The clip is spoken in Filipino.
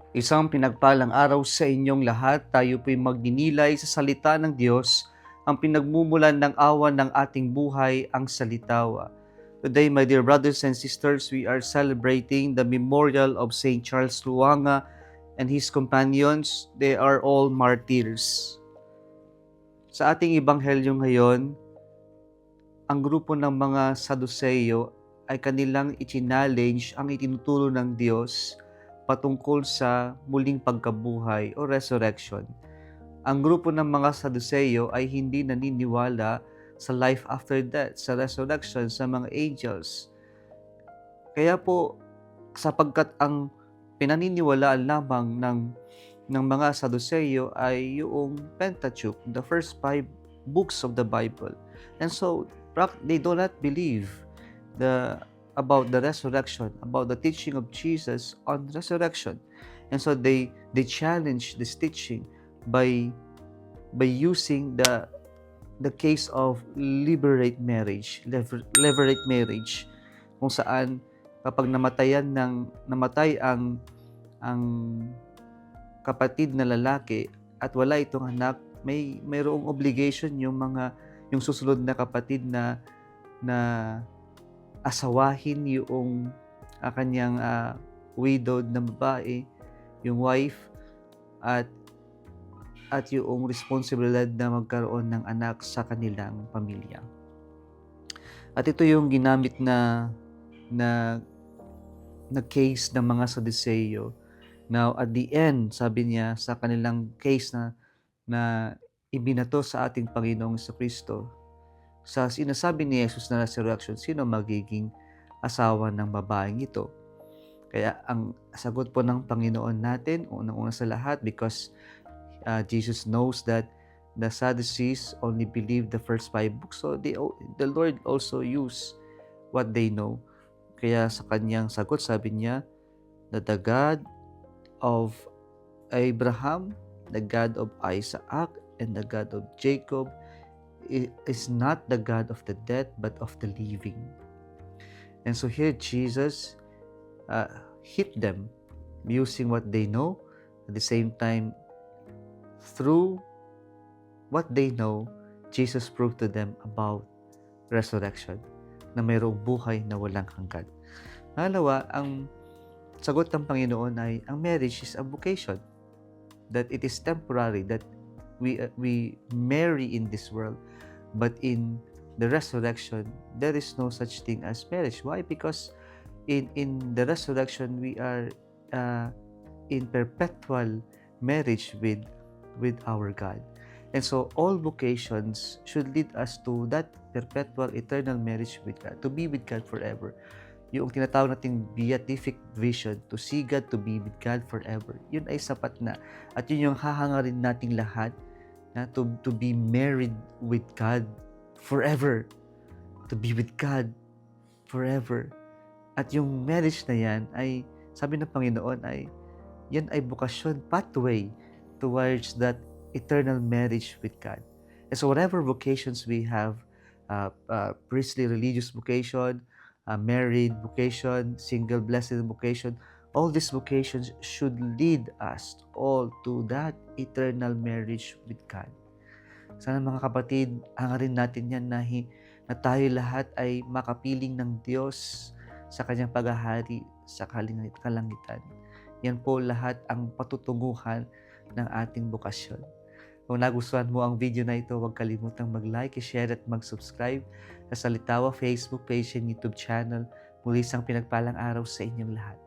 Isang pinagpalang araw sa inyong lahat. Tayo po'y magdinilay sa salita ng Diyos, ang pinagmumulan ng awa ng ating buhay, ang salitawa. Today, my dear brothers and sisters, we are celebrating the memorial of Saint Charles Luanga and his companions. They are all martyrs. Sa ating ebanghelyo ngayon, ang grupo ng mga Saduceo ay kanilang i-challenge ang itinuturo ng Diyos patungkol sa muling pagkabuhay o resurrection. Ang grupo ng mga Saduceo ay hindi naniniwala sa life after death, sa resurrection, sa mga angels. Kaya po, sapagkat ang pinaniniwalaan lamang ng mga Saduceo ay yung Pentateuch, the first 5 books of the Bible. And so, they do not believe about the resurrection, about the teaching of Jesus on resurrection. And so they challenge this teaching by using the case of levirate marriage, kung saan kapag namatay ang kapatid na lalaki at wala itong anak, mayroong obligation yung susunod na kapatid na asawahin yung kanyang widowed na babae, yung wife, at yung responsibilidad na magkaroon ng anak sa kanilang pamilya. At ito yung ginamit na case ng mga Saduceo. Now, at the end, sabi niya sa kanilang case na ibinato sa ating Panginoong Jesucristo, sa sinasabi ni Jesus na resurrection, sino magiging asawa ng babaeng ito? Kaya ang sagot po ng Panginoon natin, unang-una sa lahat, because Jesus knows that the Sadducees only believe the first 5 books, so the Lord also use what they know. Kaya sa kanyang sagot, sabi niya that the God of Abraham, the God of Isaac, and the God of Jacob is not the God of the dead, but of the living. And so here Jesus hit them using what they know. At the same time, through what they know, Jesus proved to them about resurrection, na mayroong buhay na walang hanggan. Pangalawa, ang sagot ng Panginoon ay ang marriage is a vocation, that it is temporary, that we marry in this world, but in the resurrection there is no such thing as marriage. Why? Because in the resurrection we are in perpetual marriage with our God. And so all vocations should lead us to that perpetual eternal marriage with God, to be with God forever. Yung tinatawag nating beatific vision, to see God, to be with God forever, yun ay sapat na. At yun yung hahangarin nating lahat, na to be married with God forever, to be with God forever. At yung marriage na yan ay, sabi ng Panginoon, yan ay bukasyon, pathway towards that eternal marriage with God. And so whatever vocations we have, priestly religious vocation, married vocation, single blessed vocation, all these vocations should lead us all to that eternal marriage with God. Sana mga kapatid, hangarin natin yan na tayo lahat ay makapiling ng Diyos sa kanyang paghahari sa kalangitan. Yan po lahat ang patutunguhan ng ating bukasyon. Kung nagustuhan mo ang video na ito, huwag kalimutang mag-like, i-share at mag-subscribe sa Salitawa Facebook page and YouTube channel. Muli isang pinagpalang araw sa inyong lahat.